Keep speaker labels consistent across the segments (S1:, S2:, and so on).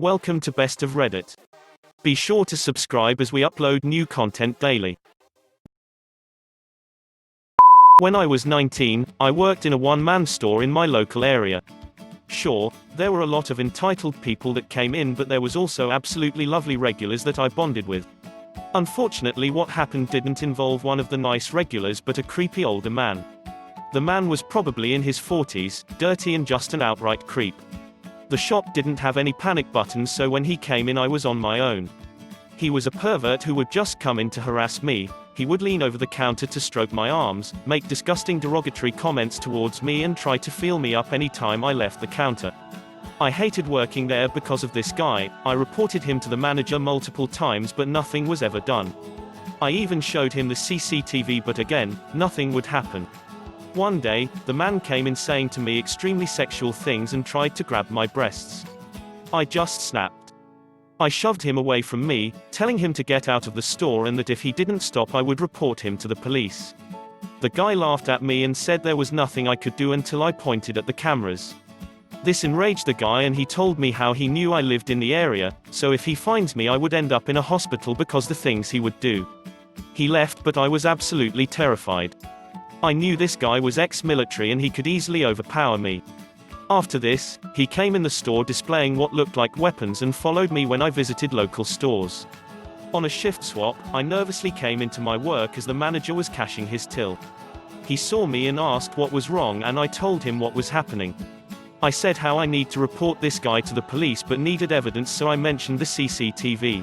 S1: Welcome to Best of Reddit. Be sure to subscribe as we upload new content daily. When I was 19, I worked in a one-man store in my local area. Sure, there were a lot of entitled people that came in, but there was also absolutely lovely regulars that I bonded with. Unfortunately, what happened didn't involve one of the nice regulars but a creepy older man. The man was probably in his 40s, dirty and just an outright creep. The shop didn't have any panic buttons, so when he came in I was on my own. He was a pervert who would just come in to harass me. He would lean over the counter to stroke my arms, make disgusting derogatory comments towards me and try to feel me up any time I left the counter. I hated working there because of this guy. I reported him to the manager multiple times but nothing was ever done. I even showed him the CCTV but again, nothing would happen. One day, the man came in saying to me extremely sexual things and tried to grab my breasts. I just snapped. I shoved him away from me, telling him to get out of the store and that if he didn't stop I would report him to the police. The guy laughed at me and said there was nothing I could do until I pointed at the cameras. This enraged the guy and he told me how he knew I lived in the area, so if he finds me I would end up in a hospital because the things he would do. He left but I was absolutely terrified. I knew this guy was ex-military and he could easily overpower me. After this, he came in the store displaying what looked like weapons and followed me when I visited local stores. On a shift swap, I nervously came into my work as the manager was cashing his till. He saw me and asked what was wrong and I told him what was happening. I said how I need to report this guy to the police but needed evidence, so I mentioned the CCTV.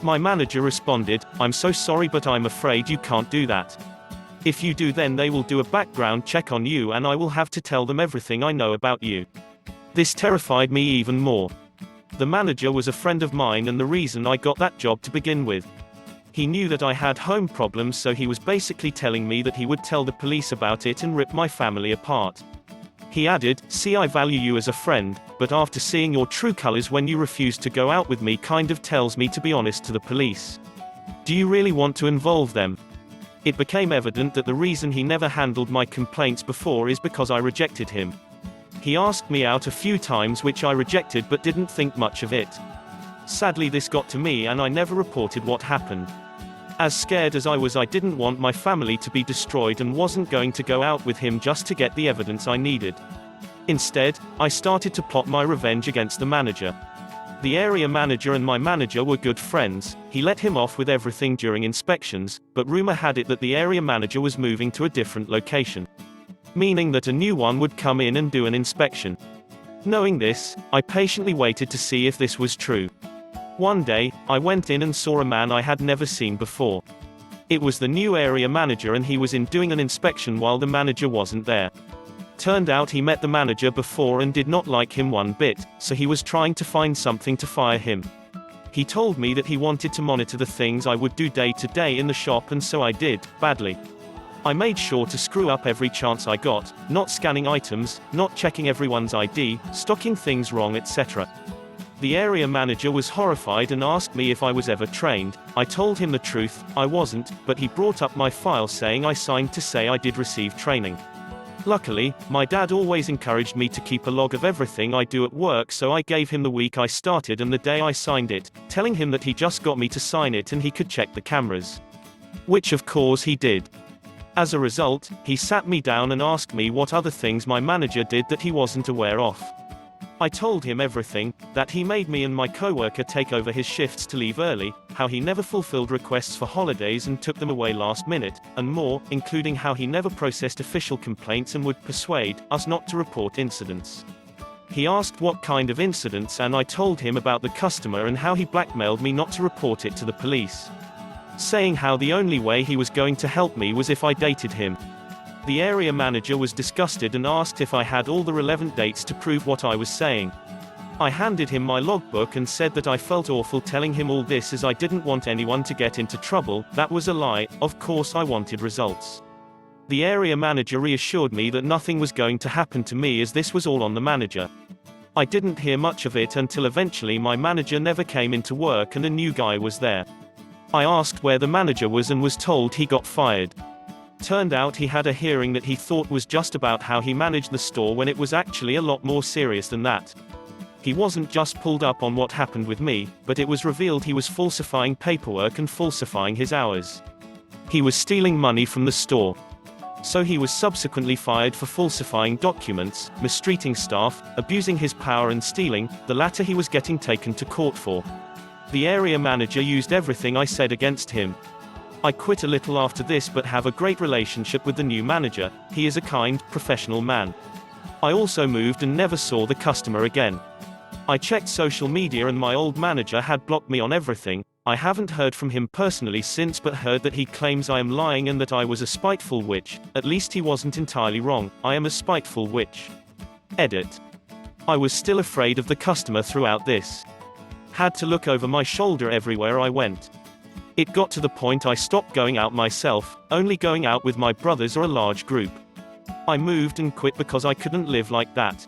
S1: My manager responded, "I'm so sorry but I'm afraid you can't do that. If you do then they will do a background check on you and I will have to tell them everything I know about you." This terrified me even more. The manager was a friend of mine and the reason I got that job to begin with. He knew that I had home problems, so he was basically telling me that he would tell the police about it and rip my family apart. He added, "See, I value you as a friend, but after seeing your true colors when you refuse to go out with me kind of tells me to be honest to the police. Do you really want to involve them?" It became evident that the reason he never handled my complaints before is because I rejected him. He asked me out a few times which I rejected but didn't think much of it. Sadly this got to me and I never reported what happened. As scared as I was, I didn't want my family to be destroyed and wasn't going to go out with him just to get the evidence I needed. Instead, I started to plot my revenge against the manager. The area manager and my manager were good friends. He let him off with everything during inspections, but rumor had it that the area manager was moving to a different location, meaning that a new one would come in and do an inspection. Knowing this, I patiently waited to see if this was true. One day, I went in and saw a man I had never seen before. It was the new area manager and he was in doing an inspection while the manager wasn't there. Turned out he met the manager before and did not like him one bit, so he was trying to find something to fire him. He told me that he wanted to monitor the things I would do day to day in the shop, and so I did, badly. I made sure to screw up every chance I got, not scanning items, not checking everyone's ID, stocking things wrong, etc. The area manager was horrified and asked me if I was ever trained. I told him the truth, I wasn't, but he brought up my file saying I signed to say I did receive training. Luckily, my dad always encouraged me to keep a log of everything I do at work, so I gave him the week I started and the day I signed it, telling him that he just got me to sign it and he could check the cameras. Which of course he did. As a result, he sat me down and asked me what other things my manager did that he wasn't aware of. I told him everything, that he made me and my coworker take over his shifts to leave early, how he never fulfilled requests for holidays and took them away last minute, and more, including how he never processed official complaints and would persuade us not to report incidents. He asked what kind of incidents and I told him about the customer and how he blackmailed me not to report it to the police, saying how the only way he was going to help me was if I dated him. The area manager was disgusted and asked if I had all the relevant dates to prove what I was saying. I handed him my logbook and said that I felt awful telling him all this as I didn't want anyone to get into trouble. That was a lie, of course I wanted results. The area manager reassured me that nothing was going to happen to me as this was all on the manager. I didn't hear much of it until eventually my manager never came into work and a new guy was there. I asked where the manager was and was told he got fired. Turned out he had a hearing that he thought was just about how he managed the store when it was actually a lot more serious than that. He wasn't just pulled up on what happened with me, but it was revealed he was falsifying paperwork and falsifying his hours. He was stealing money from the store. So he was subsequently fired for falsifying documents, mistreating staff, abusing his power and stealing, the latter he was getting taken to court for. The area manager used everything I said against him. I quit a little after this but have a great relationship with the new manager. He is a kind, professional man. I also moved and never saw the customer again. I checked social media and my old manager had blocked me on everything. I haven't heard from him personally since but heard that he claims I am lying and that I was a spiteful witch. At least he wasn't entirely wrong. I am a spiteful witch. Edit. I was still afraid of the customer throughout this. Had to look over my shoulder everywhere I went. It got to the point I stopped going out myself, only going out with my brothers or a large group. I moved and quit because I couldn't live like that.